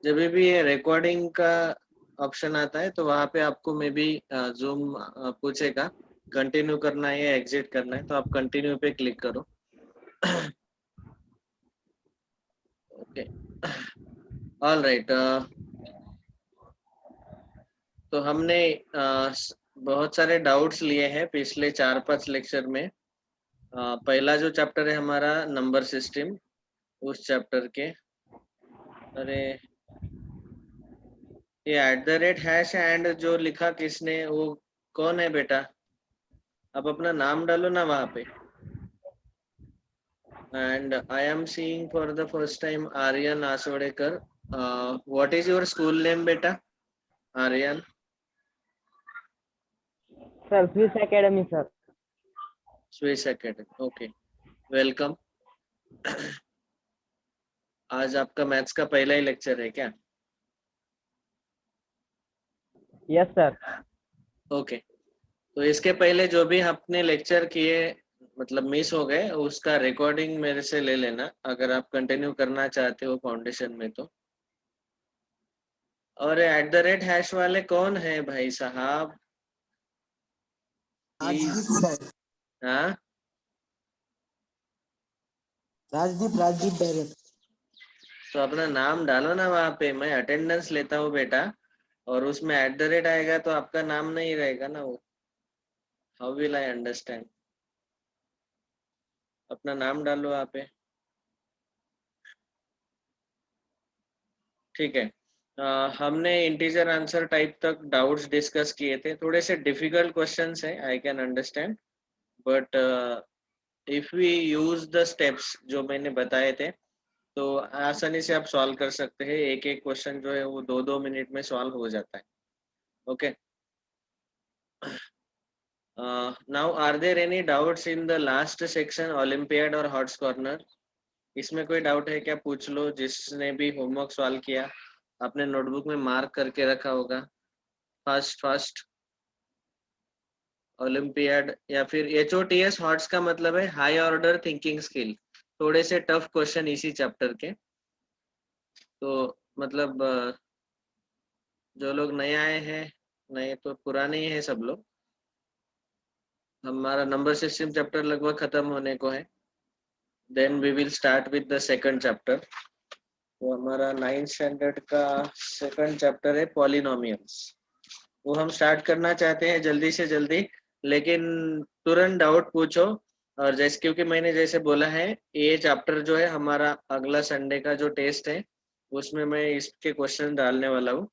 जब भी ये रिकॉर्डिंग का ऑप्शन आता है तो वहां पे आपको मे बी जूम पूछेगा कंटिन्यू करना है या एग्जिट करना है, तो आप कंटिन्यू पे क्लिक करो। Okay, all right. तो हमने बहुत सारे डाउट्स लिए हैं पिछले 4-5 लेक्चर में। पहला जो चैप्टर है हमारा नंबर सिस्टम, उस चैप्टर के, अरे ये @ हैश एंड जो लिखा किसने, वो कौन है बेटा? आप अपना नाम डालो ना वहां पे। And I am seeing for the first time Aryan Aswadekar. What is your school name बेटा Aryan? Sir Swiss academy sir. Swiss academy, okay, welcome. आज आपका मैथ्स का पहला ही लेक्चर है क्या? Yes sir. ओके, तो इसके पहले जो भी आपने लेक्चर किए मतलब मिस हो गए, उसका रिकॉर्डिंग मेरे से ले लेना अगर आप कंटिन्यू करना चाहते हो फाउंडेशन में तो। और @ हैश वाले कौन है भाई साहब? प्लीज। राजदीप सर। हाँ, राजदीप डायरेक्ट। तो अपना नाम डालो ना वहाँ पे, मैं अटेंडेंस लेता हूँ बेटा, और उसमें @ आएगा तो आपका नाम नहीं रहेगा ना वो। How will I understand? अपना नाम डालो वहाँ पे। ठीक है। हमने इंटीजर आंसर टाइप तक डाउट्स डिस्कस किए थे, थोड़े से डिफिकल्ट क्वेश्चंस हैं, I can understand, but if we use the steps जो मैंने बताए थे तो आसानी से आप सॉल्व कर सकते हैं। एक एक क्वेश्चन जो है वो 2-2 मिनट में सॉल्व हो जाता है। Okay, now are there any doubts in the last section, olympiad और हॉट्स कॉर्नर? इसमें कोई डाउट है क्या? पूछ लो, जिसने भी होमवर्क सॉल्व किया आपने नोटबुक में मार्क करके रखा होगा। फर्स्ट फर्स्ट ओलंपियाड या फिर HOTS हॉट्स का मतलब है हाई ऑर्डर थिंकिंग स्किल। थोड़े से टफ क्वेश्चन इसी चैप्टर के, तो मतलब जो लोग नए आए हैं, नए तो पुराने ही हैं सब लोग, हमारा नंबर सिस्टम चैप्टर लगभग खत्म होने को है। Then we will start with the second chapter. तो हमारा 9th स्टैंडर्ड का सेकंड चैप्टर है पॉलिनोमियल्स। वो हम स्टार्ट करना चाहते हैं जल्दी से जल्दी, लेकिन तुरंत डाउट पूछो। और जैसे क्योंकि मैंने जैसे बोला है, ये चैप्टर जो है हमारा अगला संडे का जो टेस्ट है उसमें मैं इसके क्वेश्चन डालने वाला हूँ,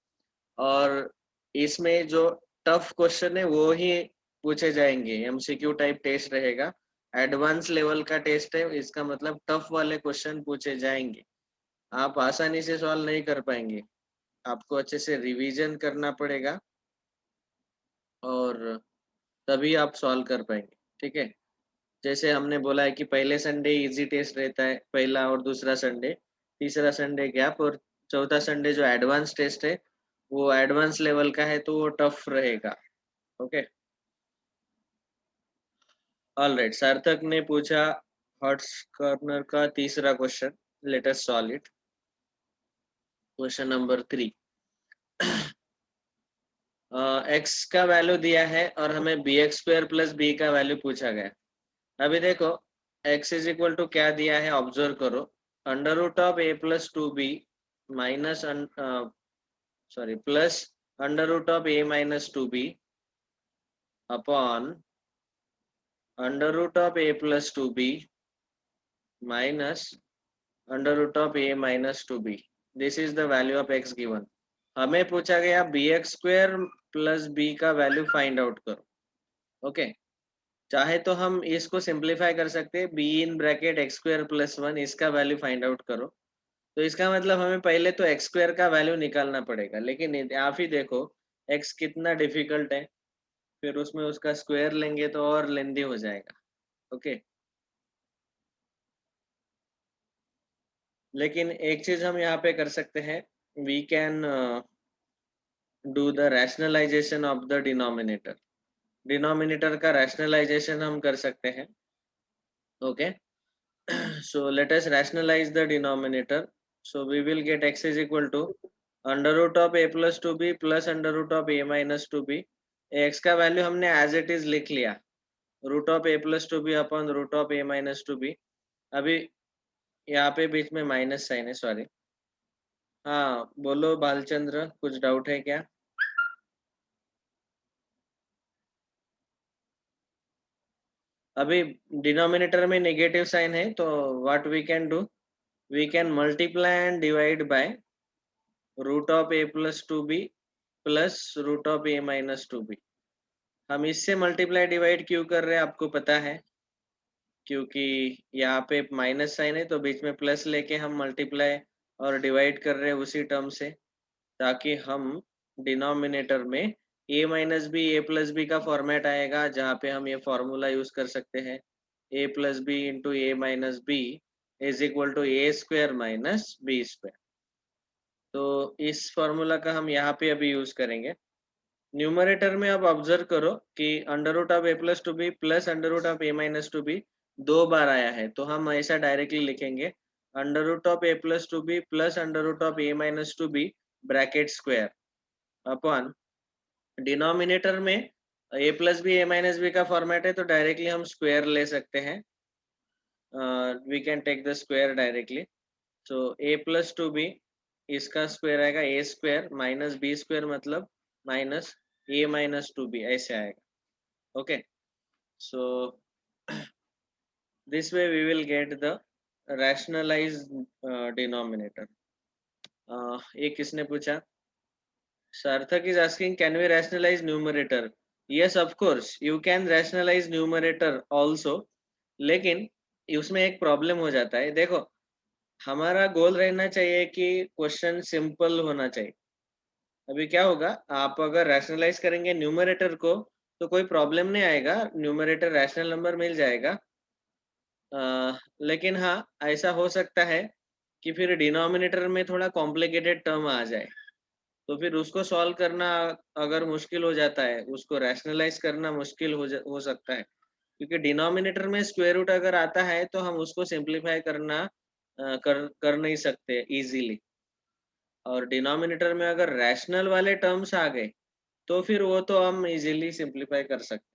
और इसमें जो टफ क्वेश्चन है वो ही पूछे जाएंगे। MCQ टाइप टेस्ट रहेगा, एडवांस लेवल का टेस्ट है, इसका मतलब टफ वाले क्वेश्चन पूछे जाएंगे। आप आसानी से सॉल्व नहीं कर पाएंगे, आपको अच्छे से रिवीजन करना पड़ेगा और तभी आप सॉल्व कर पाएंगे। ठीक है, जैसे हमने बोला है कि पहले संडे इजी टेस्ट रहता है, पहला और दूसरा संडे, तीसरा संडे गैप, और चौथा संडे जो एडवांस टेस्ट है वो एडवांस लेवल का है तो वो टफ रहेगा। Okay, all right. सार्थक ने पूछा हॉट्स कॉर्नर का तीसरा question, let us solve it. Question number 3। x का वैल्यू दिया है और हमें bx² + b का वैल्यू पूछा गया। अभी देखो, x इज इक्वल टू क्या दिया है, ऑब्जर्व करो, √a + 2b minus sorry plus √a - 2b upon √a + 2b minus √a - 2b। This is the value of x given. हमें पूछा गया bx² + b का वैल्यू फाइंड आउट करो। ओके, चाहे तो हम इसको सिंप्लीफाई कर सकते हैं, b(x² + 1) इसका वैल्यू फाइंड आउट करो। तो इसका मतलब हमें पहले तो x² का वैल्यू निकालना पड़ेगा, लेकिन आप ही देखो x कितना डिफिकल्ट है, फिर उसमें उसका स्क्वायर लेंगे तो और लेंदी हो जाएगा। ओके, लेकिन एक चीज हम यहाँ पे कर सकते हैं, we can do the rationalization of the denominator. Denominator का रैशनलाइजेशन हम कर सकते हैं। Okay, so let us rationalize the denominator. So we will get x is equal to under root of A plus two B plus under root of A minus two b. X का value हमने as it is लिख लिया, root of A plus two b upon root of A minus two b. अभी यहाँ पे बीच में minus sign है, sorry. हाँ बोलो बालचंद्र, कुछ डाउट है क्या? अभी डिनोमिनेटर में नेगेटिव साइन है, तो what we can do, we can multiply and divide by root of A plus two B plus root of A minus two b. हम इससे मल्टीप्लाई डिवाइड क्यों कर रहे हैं आपको पता है? क्योंकि यहाँ पे माइनस साइन है तो बीच में प्लस लेके हम मल्टीप्लाई और डिवाइड कर रहे हैं उसी टर्म से, ताकि हम डिनोमिनेटर में a minus b a plus b का फॉर्मेट आएगा, जहाँ पे हम ये फॉर्मूला यूज कर सकते हैं, a plus b into a minus b is equal to a square minus b square. तो इस फॉर्मूला का हम यहाँ पे अभी यूज करेंगे। न्यूमरेटर में आप ऑब्जर्व करो कि under root of A plus two B plus under root of A minus two b 2 बार आया है, तो हम ऐसा डायरेक्टली लिखेंगे under root of A plus two B plus under root of A minus two b bracket square upon denominator में a plus b A minus b का format है, तो डायरेक्टली हम स्क्वायर ले सकते हैं, we can take the square directly. So a plus two b, इसका square आएगा a square minus b square, मतलब माइनस ए माइनस टू बी, ऐसे आएगा। Okay, so this way we will get the rationalized denominator. ये किसने पूछा? Sarthak is asking, can we rationalize numerator? Yes, of course, you can rationalize numerator also, लेकिन उसमें एक problem हो जाता है। देखो, हमारा गोल रहना चाहिए कि क्वेश्चन सिंपल होना चाहिए। अभी क्या होगा, आप अगर रैशनलाइज करेंगे न्यूमरेटर को तो कोई प्रॉब्लम नहीं आएगा, न्यूमरेटर रैशनल नंबर मिल जाएगा। लेकिन हाँ, ऐसा हो सकता है कि फिर डिनोमिनेटर में थोड़ा कॉम्प्लिकेटेड टर्म आ जाए, तो फिर उसको सॉल्व करना अगर मुश्किल हो जाता है, उसको रैशनलाइज करना मुश्किल हो सकता है, क्योंकि डिनोमिनेटर में स्क्वायर रूट अगर आता है तो हम उसको सिंप्लीफाई करना कर नहीं सकते इजीली, और डिनोमिनेटर में अगर रैशनल वाले टर्म्स आ गए तो फिर वो तो हम इजीली सिंप्लीफाई कर सकते।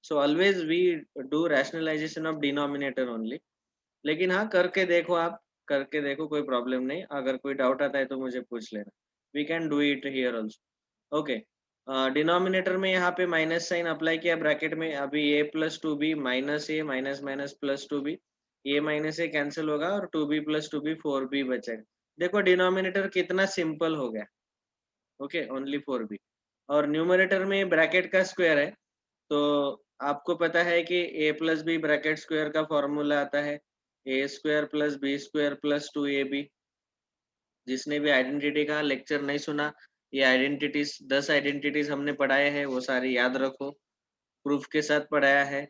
So always we do rationalization of denominator only. लेकिन हाँ, करके देखो, आप करके देखो, कोई प्रॉब्लम नहीं। अगर कोई डाउट आता है तो मुझे पूछ लेना, we can do it here also. Okay, denominator में यहाँ पे माइनस साइन अप्लाई किया ब्रैकेट में, अभी A plus two B minus A minus minus plus two B, A minus A cancel होगा और two B plus two B 4b बचेगा। देखो डिनोमिनेटर कितना सिंपल हो गया। Okay, only 4b। और न्यूमरेटर में ब्रैकेट का स्क्वायर है, तो आपको पता है कि a plus B bracket square का फॉर्मूला आता है A square plus B square plus 2ab। जिसने भी आइडेंटिटी का लेक्चर नहीं सुना, ये आइडेंटिटीज 10 आइडेंटिटीज हमने पढ़ाए हैं, वो सारी याद रखो, प्रूफ के साथ पढ़ाया है।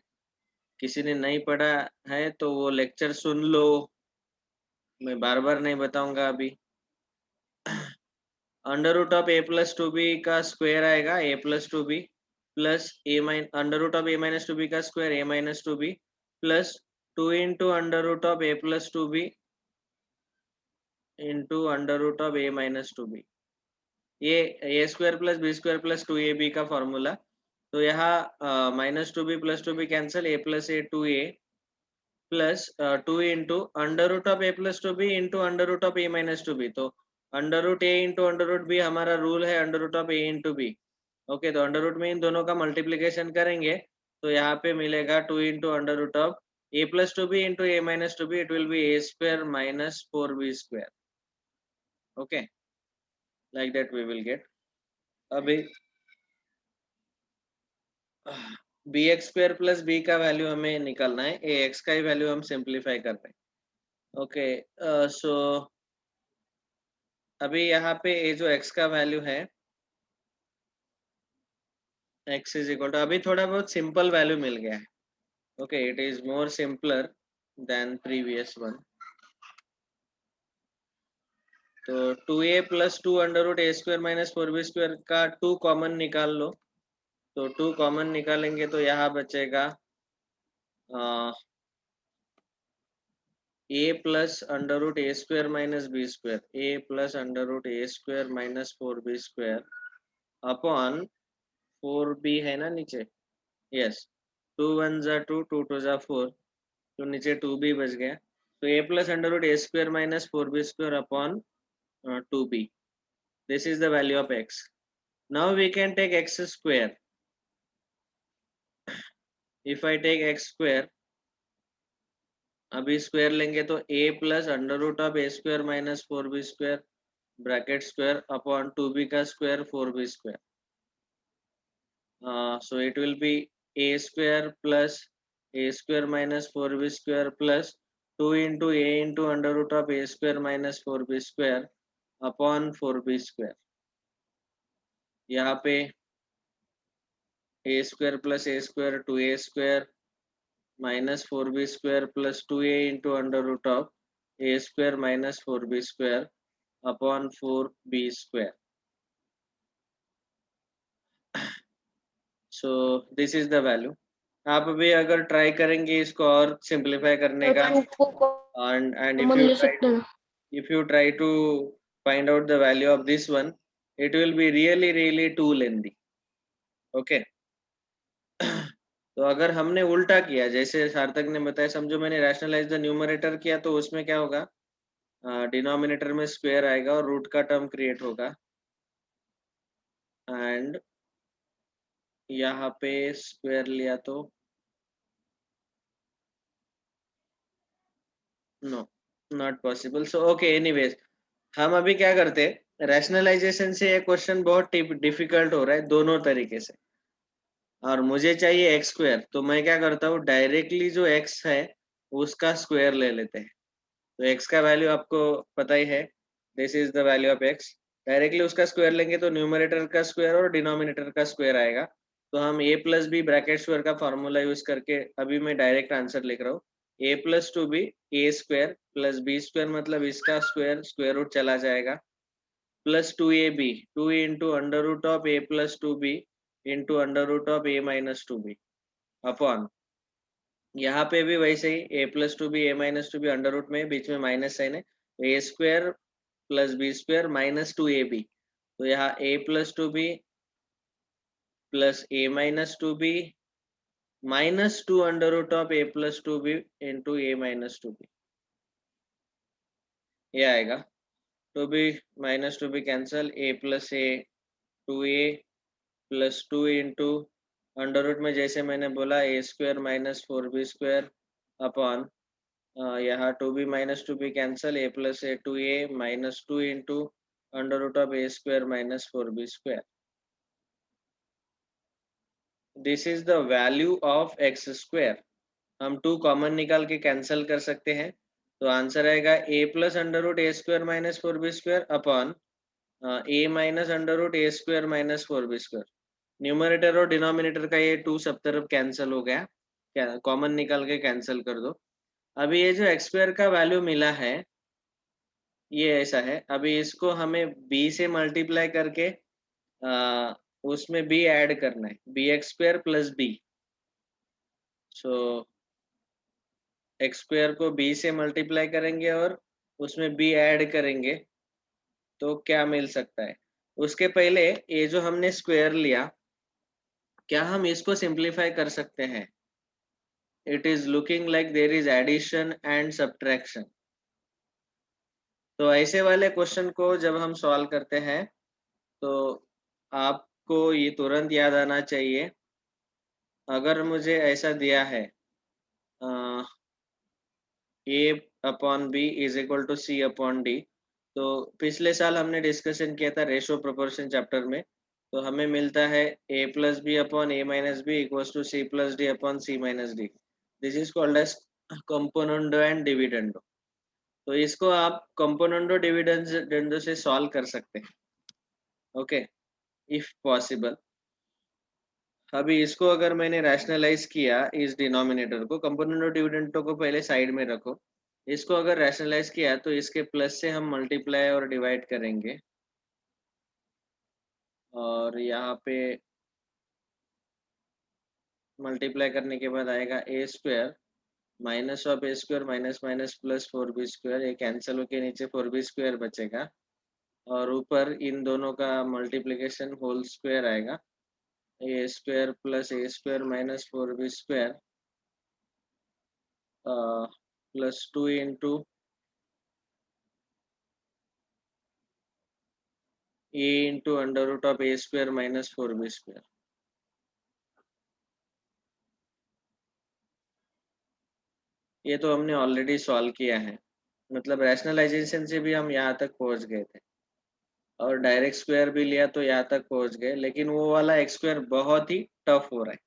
किसी ने नहीं पढ़ा है तो वो लेक्चर सुन लो, मैं बार बार नहीं बताऊंगा अभी। Under root of A plus two B का स्क्वायर आएगा A plus two B plus under root of A minus two B का square A minus two B plus 2 into under root of A plus two B into under root of A minus two B. ये A square plus B square plus 2ab का formula. तो यहाँ minus two B plus two B cancel, A plus a 2a plus 2 into under root of A plus two B into under root of A minus two b. तो under root a into under root b हमारा rule है under root of a into b. Okay, तो under root में इन दोनों का multiplication करेंगे तो यहाँ पे मिलेगा 2 into under root of A plus two B into a minus two b, it will be a square minus 4b square. Okay, like that we will get. अभी b x square plus b का value हमें निकालना है, ए x का ही value हम simplify कर रहे हैं। ओके, सो अभी यहाँ पे ये जो x का वैल्यू है, x इज इक्वल टू, अभी थोड़ा बहुत सिंपल वैल्यू मिल गया है। Okay, it is more simpler than previous one. तो 2a plus 2 under root a square minus 4b square का 2 कॉमन निकाल लो। तो 2 कॉमन निकालेंगे तो यहाँ बचेगा a plus under root a square minus b square, a plus under root a square minus 4b square upon 4b है ना नीचे, यस, 2 1 जा 2, 2 2 जा 4, तो नीचे 2b बच गया, तो a plus under root a square minus 4b square upon 2b. This is the value of x. Now we can take x square. If I take x square, अभी स्क्वायर लेंगे तो a plus under root of a square minus 4b square bracket square upon 2b का square 4b square. So it will be a square plus a square minus 4b square plus 2 into a into under root of a square minus 4b square upon 4b square. यहाँ पे a square plus a square 2a square minus 4b square plus 2a into under root of a square minus 4b square upon 4b square. So this is the value. आप भी अगर try करेंगे इसको और simplify करने का, and if you try to find out the value of this one, it will be really too lengthy. Okay. तो अगर हमने उल्टा किया, जैसे सार्थक ने बताया, समझो मैंने रैशनलाइज द न्यूमरेटर किया, तो उसमें क्या होगा, डिनोमिनेटर में स्क्वायर आएगा और रूट का टर्म क्रिएट होगा, एंड यहाँ पे स्क्वायर लिया तो no, not possible. So okay, anyways हम अभी क्या करते हैं, रैशनलाइजेशन से ये क्वेश्चन बहुत डिफिकल्ट हो रहा है दोनों तरीके से, और मुझे चाहिए एक्स स्क्वायर, तो मैं क्या करता हूँ, डायरेक्टली जो एक्स है उसका स्क्वायर ले लेते हैं. तो एक्स का वैल्यू आपको पता ही है, this is the value of x. Directly उसका स्क्वायर लेंगे तो न्यूमरेटर का स्क्वायर और डिनोमिनेटर का स्क्वायर आएगा. तो हम a plus B bracket square का फॉर्मूला यूज करके अभी मैं डायरेक्ट आंसर लिख रहा हूँ, a plus 2b a square plus b square, मतलब इसका स्क्वायर स्क्वायर रूट चला जाएगा, plus 2ab 2 into under root of a plus 2b into under root of a minus 2b upon, यहाँ पे भी वैसे ही a plus 2b a minus 2b under root में बीच में माइनस साइन है, a square plus b square minus 2ab, तो यहाँ a plus 2b plus a minus 2b minus 2 under root of a plus 2b into a minus 2b, ये आएगा. 2b minus 2b cancel, a plus a 2a plus 2 into under root में जैसे मैंने बोला a square minus 4b square upon, यहाँ 2b minus 2b cancel, a plus a 2a minus 2 into under root of a square minus 4b square. This is the value of x square. हम 2 common निकाल के cancel कर सकते हैं, तो answer आएगा a plus under root a square minus 4b square upon a minus under root a square minus 4b square. Numerator और denominator का ये 2 सब तरफ कैंसिल हो गया, कॉमन निकाल के कैंसिल कर दो. अभी ये जो एक्स स्क्वायर का वैल्यू मिला है ये ऐसा है, अभी इसको हमें b से मल्टीप्लाई करके उसमें b ऐड करना है, b x square plus b. So x square को b से मल्टीप्लाई करेंगे और उसमें b ऐड करेंगे, तो क्या मिल सकता है. उसके पहले ये जो हमने स्क्वायर लिया, क्या हम इसको सिंप्लीफाई कर सकते हैं. It is looking like there is addition and subtraction. तो ऐसे वाले क्वेश्चन को जब हम सॉल्व करते हैं तो आपको ये तुरंत याद आना चाहिए, अगर मुझे ऐसा दिया है a upon b is equal to c upon d, तो पिछले साल हमने डिस्कशन किया था रेशो प्रोपोर्शन चैप्टर में, तो हमें मिलता है a plus b upon a minus b equals to c plus d upon c minus d. This is called as componendo and dividendo. तो इसको आप कंपोनेंडो डिविडेंडो से सॉल्व कर सकते हैं, ओके, इफ पॉसिबल. अभी इसको अगर मैंने रैशनलाइज किया, इस डिनोमिनेटर को, कंपोनेंडो डिविडेंडो को पहले साइड में रखो, इसको अगर रैशनलाइज किया तो इसके प्लस से हम मल्टीप्लाई और डिवाइड करेंगे, और यहाँ पे मल्टीप्लाई करने के बाद आएगा a square minus of a square minus minus plus 4b², ये कैंसिल होके नीचे 4b² बचेगा और ऊपर इन दोनों का मल्टीप्लिकेशन होल स्क्वायर आएगा, a square plus a square minus 4b² plus 2 into a into under root of a square minus 4b²। ये तो हमने ऑलरेडी सॉल्व किया है, मतलब रैशनलाइजेशन से भी हम यहाँ तक पहुँच गए थे और डायरेक्ट स्क्वायर भी लिया तो यहाँ तक पहुँच गए, लेकिन वो वाला एक्स स्क्वायर बहुत ही टफ हो रहा है।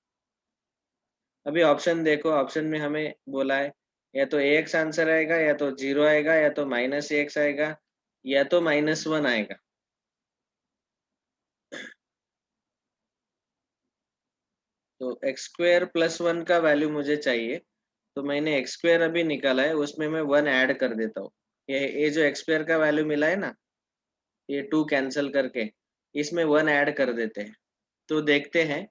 अभी ऑप्शन देखो, ऑप्शन में हमें बोला है या तो एक्स आंसर आएगा, या तो 0 आएगा, या तो माइनस एक्स आएगा, या तो -1 आएगा। तो एक्स स्क्वायर प्लस 1 का वैल्यू मुझे चाहिए, तो मैंने एक्स स्क्वायर अभी निकाला है, उसमें मैं 1 ऐड कर देता हूँ। ये जो एक्स स्क्वायर का वैल्यू मिला है ना, ये 2 कैंसिल करके इसमें 1 ऐड कर देते हैं। तो देखते हैं,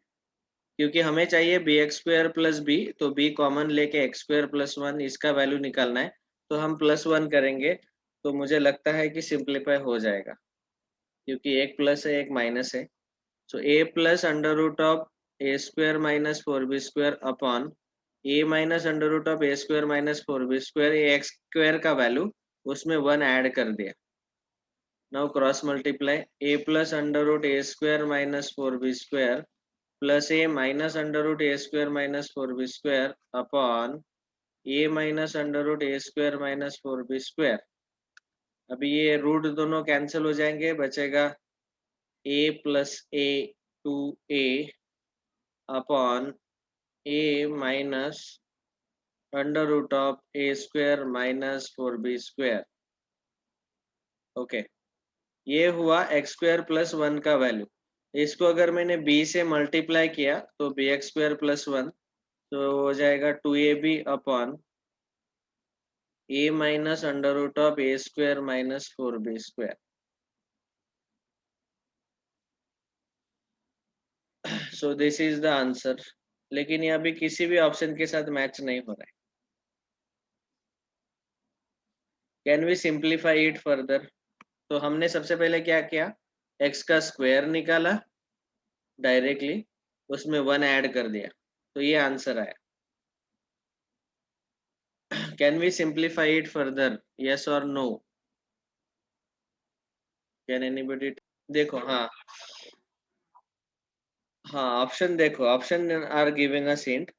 क्योंकि हमें चाहिए b x square plus b, तो बी कॉमन लेके एक्स स्क्वायर प्लस 1 इसका वैल्यू निकालना है, तो हम +1 करेंगे, तो मुझे लगता है कि सिंप्लीफाई हो जाएगा, क्योंकि एक प्लस है एक माइनस है। So a plus under root of a square minus 4b² upon a minus under root of a square minus 4b², ये एक्स स्क्वायर का वैल्यू उसमें 1 ऐड कर दिया। Now cross multiply, a plus under root a square minus 4b² plus a minus under root a square minus 4b² upon a minus under root a square minus 4b²। अभी ये root दोनों cancel हो जाएंगे, बचेगा a plus a 2a upon a minus under root of a square minus 4b²। Okay, ये हुआ x square plus 1 का value. इसको अगर मैंने b से मल्टीप्लाई किया तो बी एक्स स्क्वायर प्लस 1, तो हो जाएगा 2ab upon a minus under root of a square minus 4b²। So this is the answer, लेकिन ये अभी किसी भी ऑप्शन के साथ मैच नहीं हो रहा है। Can we simplify it further? तो हमने सबसे पहले क्या किया, x का स्क्वायर निकाला डायरेक्टली, उसमें 1 ऐड कर दिया, तो ये आंसर आया। Can we simplify it further, yes और नो? Can anybody? देखो, हाँ हाँ, ऑप्शन देखो, option are giving us hint,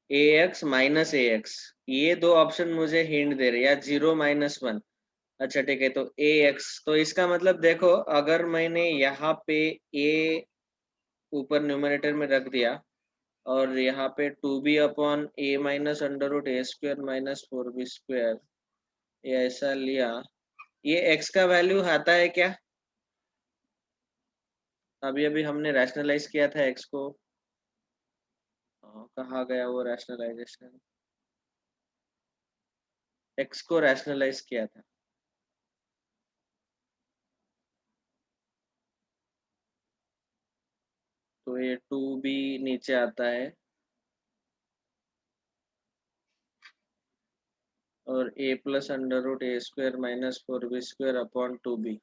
ax minus ax, ये दो ऑप्शन मुझे हिंट दे रहे हैं, या 0 -1। अच्छा ठीक है, तो ax, तो इसका मतलब देखो, अगर मैंने यहाँ पे a ऊपर न्यूमरेटर में रख दिया और यहाँ पे 2b upon a minus under root a square minus 4b², ये ऐसा लिया, ये x का वैल्यू आता है क्या? अभी अभी हमने रैशनलाइज किया था x को, कहाँ गया वो रैशनलाइजेशन? x को रैशनलाइज किया था, तो ये 2b नीचे आता है और a plus under root a square minus 4b² upon 2b।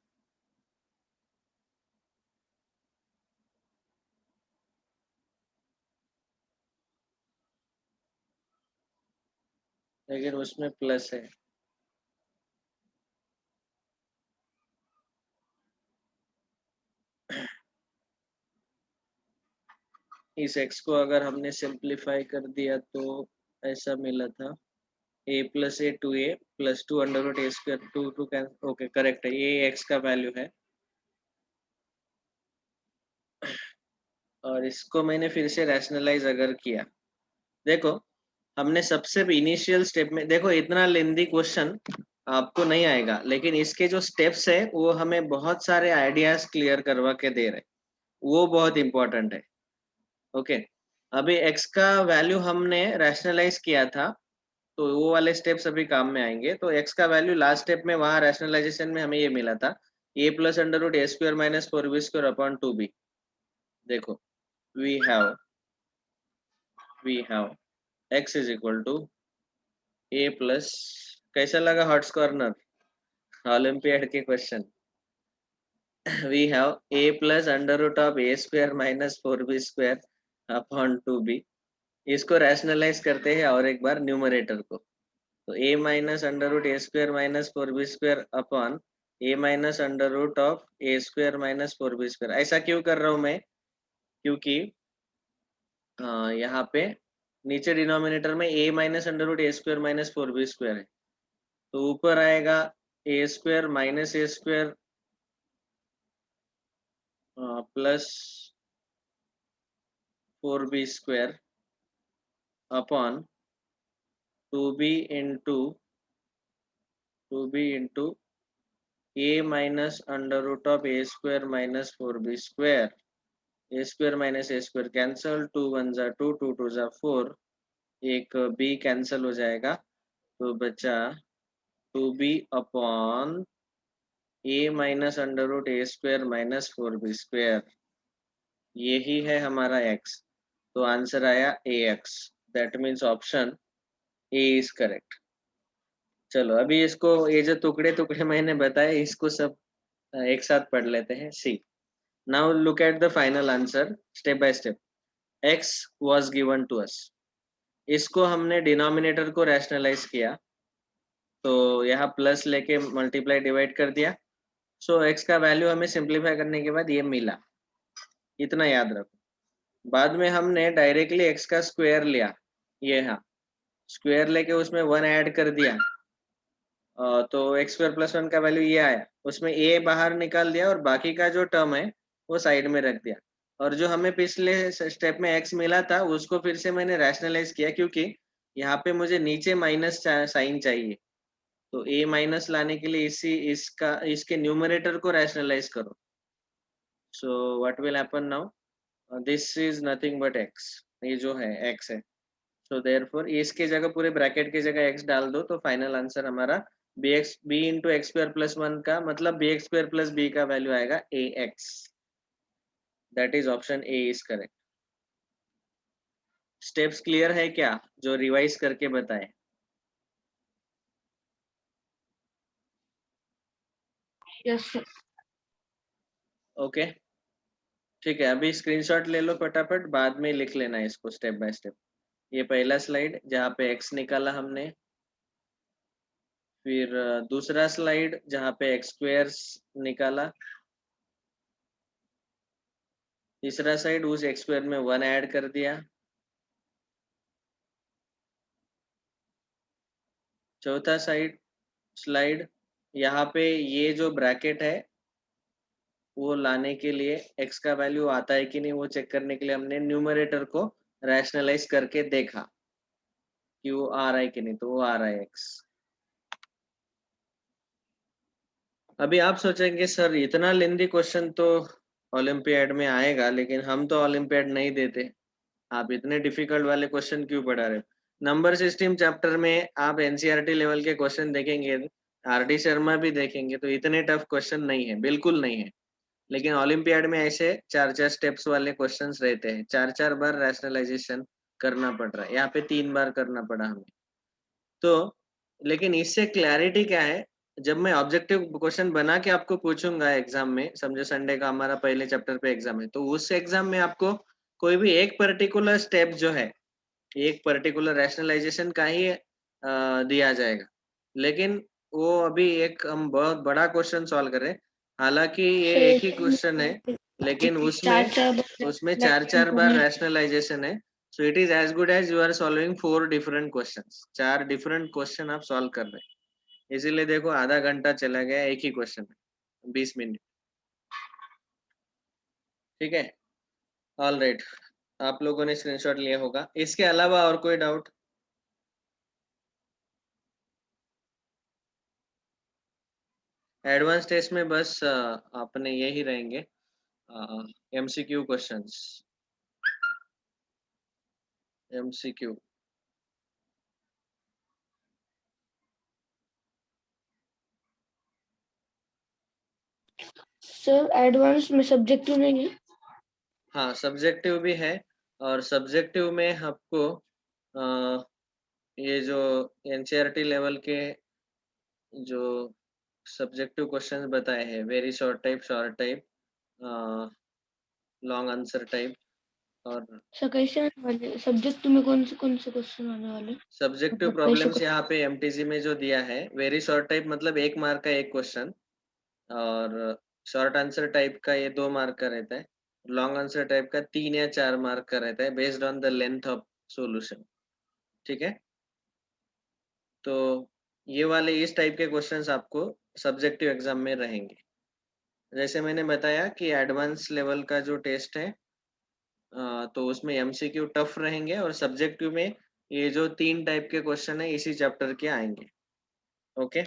लेकिन उसमें प्लस है, इस x को अगर हमने सिंप्लीफाई कर दिया तो ऐसा मिला था, a plus a 2a plus 2 under root a square 2 2 can, okay correct है, ये x का वैल्यू है। और इसको मैंने फिर से रैशनलाइज अगर किया, देखो हमने सबसे इनिशियल स्टेप में, देखो इतना लेंदी क्वेश्चन आपको नहीं आएगा, लेकिन इसके जो स्टेप्स है वो हमें बहुत सारे आइडियाज क्लियर करवा के दे रहे, वो बहुत इंपॉर्टेंट है। ओके, अभी x का वैल्यू हमने रैशनलाइज किया था, तो वो वाले स्टेप्स अभी काम में आएंगे। तो x का वैल्यू लास्ट स्टेप में वहां रैशनलाइजेशन में हमें ये मिला था, a plus under root a square minus 4b² upon 2b। देखो, we have x is equal to a plus, कैसा लगा हॉट्स कॉर्नर ओलंपियाड के question? We have a plus under root of a square minus 4b square upon 2b। इसको rationalise करते हैं और एक बार numerator को, तो a minus under root a square minus 4b square upon a minus under root of a square minus 4b square. ऐसा क्यों कर रहा हूं मैं? क्योंकि यहाँ पे नीचे डिनोमिनेटर में a minus under root a square minus 4b square है, तो ऊपर आएगा a square minus a square plus 4b square upon 2b into a minus under root of a square minus 4b square. A square minus a square cancel, 2 1 जा 2, 2 2 जा 4, एक b cancel हो जाएगा, तो बचा 2b upon a minus under root a square minus 4b square. यही है हमारा x, तो आंसर आया ax। That means option a is correct. चलो अभी इसको, ये जो टुकड़े टुकड़े मैंने बताए इसको सब एक साथ पढ़ लेते हैं। See, now look at the final answer step by step. x was given to us, इसको हमने डिनोमिनेटर को रैशनलाइज किया, तो यहाँ प्लस लेके मल्टीप्लाई डिवाइड कर दिया, सो x का वैल्यू हमें सिंप्लीफाई करने के बाद ये मिला, इतना याद रखो। बाद में हमने डायरेक्टली x का स्क्वायर लिया, ये हाँ स्क्वायर लेके उसमें 1 ऐड कर दिया, तो एक्स स्क्वायर प्लस 1 का वैल्यू ये आया, उसमें a बाहर निकाल दिया और बाकी का जो टर्म है वो साइड में रख दिया। और जो हमें पिछले स्टेप में x मिला था उसको फिर से मैंने रैशनलाइज किया, क्योंकि यहाँ पे मुझे नीचे माइनस साइन चाहिए, तो a माइनस लाने के लिए इसके न्यूमरेटर को रैशनलाइज करो। So what will happen now, this is nothing but x, ये जो है x है, सो देयरफॉर इसके जगह पूरे ब्रैकेट की जगह x डाल दो, तो फाइनल आंसर हमारा b into x square plus 1 का मतलब b x square plus b का वैल्यू आएगा ax। That is option a is correct. Steps clear है क्या जो रिवाइज करके बताए? Yes sir. ओके ठीक है, अभी स्क्रीनशॉट ले लो फटाफट, बाद में लिख लेना इसको स्टेप बाय स्टेप। ये पहला स्लाइड जहाँ पे x निकाला हमने, फिर दूसरा स्लाइड जहाँ पे एक्स स्क्वायर निकाला, तीसरा साइड उस एक्स स्क्वायर में 1 ऐड कर दिया, चौथा स्लाइड यहाँ पे ये जो ब्रैकेट है वो लाने के लिए x का वैल्यू आता है कि नहीं वो चेक करने के लिए हमने न्यूमरेटर को रैशनलाइज करके देखा कि वो आ रहा है कि नहीं, तो वो आ रहा है x। अभी आप सोचेंगे सर इतना लेंदी क्वेश्चन तो ओलंपियाड में आएगा, लेकिन हम तो ओलंपियाड नहीं देते, आप इतने डिफिकल्ट वाले क्वेश्चन क्यों पढ़ा रहे हो? नंबर सिस्टम चैप्टर में आप एनसीईआरटी लेवल के क्वेश्चन देखेंगे, आरडी शर्मा भी देखेंगे, तो इतने टफ क्वेश्चन नहीं है, बिल्कुल नहीं है। लेकिन ओलंपियाड में ऐसे 4-4 स्टेप्स वाले क्वेश्चंस रहते हैं, 4-4 बार रैशनलाइजेशन करना पड़ रहा है, यहाँ पे 3 बार करना पड़ा हमें। तो लेकिन इससे क्लैरिटी क्या है, जब मैं ऑब्जेक्टिव क्वेश्चन बना के आपको पूछूंगा एग्जाम में, समझो संडे का हमारा पहले चैप्टर पे एग्जाम है, तो उस एग्जाम में आपको कोई भी एक पर्टिकुलर स्टेप जो है, एक पर्टिकुलर रैशनलाइजेशन का ही दिया जाएगा, लेकिन वो अभी एक हम बहुत बड़ा क्वेश्चन सॉल्व कर रहे हैं, हालांकि ये एक ही क्वेश्चन है, लेकिन उसमें 4-4 बार रैशनलाइजेशन है, so it is as good as you are solving 4 different questions, 4 different question आप सॉल्व कर रहे हैं। इसीलिए देखो आधा घंटा चला गया एक ही क्वेश्चन में, 20 मिनट। ठीक है, ऑल राइट, आप लोगों ने स्क्रीनशॉट लिया होगा। इसके अलावा और कोई डाउट? एडवांस टेस्ट में बस अपने यही रहेंगे MCQ questions, MCQ. Sir advance में सब्जेक्टिव नहीं है? हाँ सब्जेक्टिव भी है, और सब्जेक्टिव में आपको ये जो एनसीईआरटी लेवल के जो सब्जेक्टिव क्वेश्चंस बताए हैं, very short type, long answer type और सर कैसे आने वाले सब्जेक्ट में कौन से क्वेश्चन आने वाले? सब्जेक्टिव मतलब कैसे प्रॉब्लम्स यहाँ पे एमटीजी में जो दिया है, वेरी शॉर्ट टाइप मतलब 1 मार्क का एक क्वेश्चन, और शॉर्ट आंसर टाइप का ये 2 मार्क का रहता है, लॉन्ग आंसर टाइप का 3 या 4 मार्क का रहता है, based on the length of solution. ठीक है, तो ये वाले इस टाइप के क्वेश्चंस आपको सब्जेक्टिव एग्जाम में रहेंगे। जैसे मैंने बताया कि एडवांस लेवल का जो टेस्ट है, तो उसमें एमसीक्यू टफ रहेंगे, और सब्जेक्टिव में ये जो 3 टाइप के क्वेश्चन है इसी चैप्टर के आएंगे। ओके,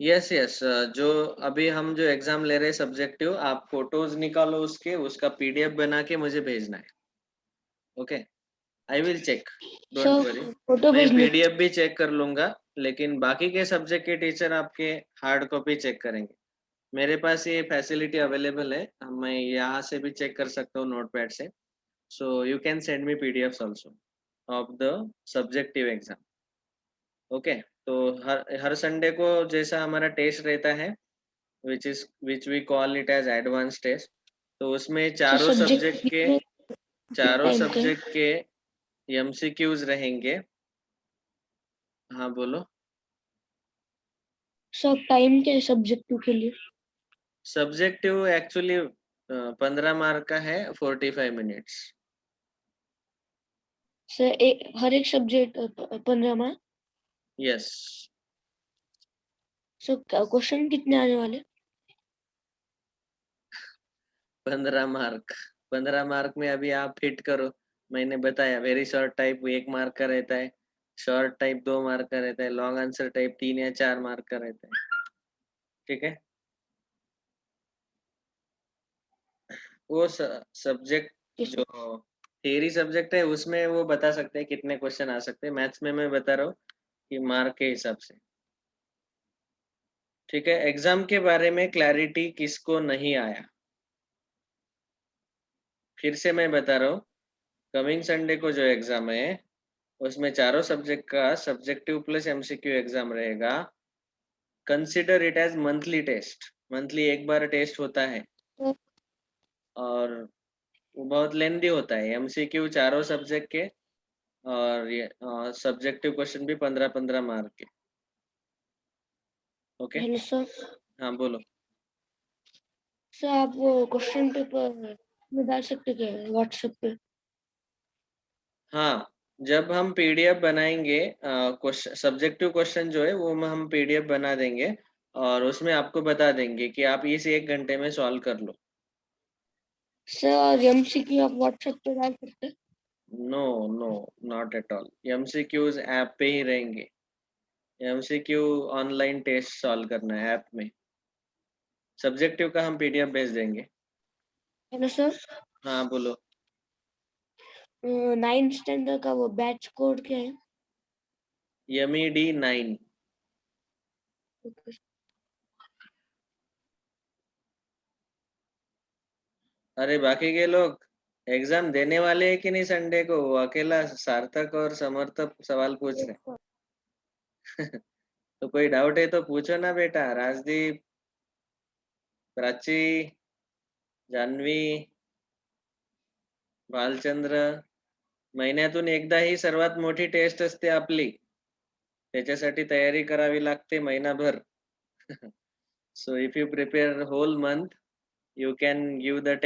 यस यस, जो अभी हम जो एग्जाम ले रहे हैं सब्जेक्टिव, आप फोटोज निकालो उसका पीडीएफ बना के मुझे भेजना है। Okay, I will check, don't sir worry. Photo मैं भेजने पीडीएफ भी चेक कर लूंगा, लेकिन बाकी के सब्जेक्ट के टीचर आपके हार्ड कॉपी चेक करेंगे। मेरे पास ये फैसिलिटी अवेलेबल है, मैं यहाँ से भी चेक कर सकता हूँ नोटपैड से। So you can send me PDF also of the subjective exam. Okay, तो हर संडे को जैसा हमारा टेस्ट रहता है, which we call it as advance test, तो उसमें सर सब्जेक्ट चारों टाइम का सब्जेक्ट के एमसीक्यूज रहेंगे। हाँ बोलो। सर टाइम के सब्जेक्ट के लिए सब्जेक्टिव एक्चुअली 15 मार्क का है, 45 मिनट्स। सर हर एक subject 15 mark. Yes, sir question कितने आने वाले? 15 मार्क। 15 मार्क में अभी आप फिट करो। मैंने बताया वेरी शॉर्ट टाइप 1 मार्क का रहता है, शॉर्ट टाइप 2 मार्क का रहता है, लॉन्ग आंसर टाइप 3 या 4 मार्क का रहता है। ठीक है, वो सब्जेक्ट जो थियरी सब्जेक्ट है उसमें वो बता सकते हैं कितने क्वेश्चन आ सकते हैं, मैथ्स में मैं बता रहा हूँ कि मार्क के हिसाब से। ठीक है, एग्जाम के बारे में क्लैरिटी किसको नहीं आया, फिर से मैं बता रहा हूँ, कमिंग संडे को जो एग्जाम है उसमें चारों सब्जेक्ट का सब्जेक्टिव प्लस एमसीक्यू एग्जाम रहेगा। Consider it as monthly test, monthly एक बार टेस्ट होता है, और वो बहुत लेंदी होता है, एमसीक्यू चारों सब्जेक्ट के, और ये सब्जेक्टिव क्वेश्चन भी 15-15 मार्क के। Okay, hello sir. हाँ बोलो। सर आप वो क्वेश्चन पेपर में डाल सकते क्या व्हाट्सएप पे? हाँ, जब हम पीडीएफ बनाएंगे, सब्जेक्टिव क्वेश्चन जो है वो हम पीडीएफ बना देंगे, और उसमें आपको बता देंगे कि आप इस 1 घंटे में सॉल्व कर लो। सर एमसीक्यू आप व्हाट्सएप पे डाल सकते? No no, not at all, MCQs app पे ही रहेंगे। एमसीक्यू ऑनलाइन टेस्ट सॉल्व करना है ऐप में, सब्जेक्टिव का हम पीडीएफ भेज देंगे। Hello sir. हाँ बोलो। 9th स्टैंडर्ड का वो बैच कोड क्या है? MED 9। अरे बाकी के लोग एग्जाम देने वाले हैं कि नहीं संडे को, वो अकेला सार्थक और समर्थक सवाल पूछ रहे हैं। तो कोई डाउट है तो पूछो ना बेटा, राजदीप, प्राची, जान्हवी, भालचंद्र, महिन्यातून एकदा ही सर्वात मोठी टेस्ट असते आपली, त्याच्यासाठी तयारी करावी लागते महिनाभर. So if you prepare whole month, you can give the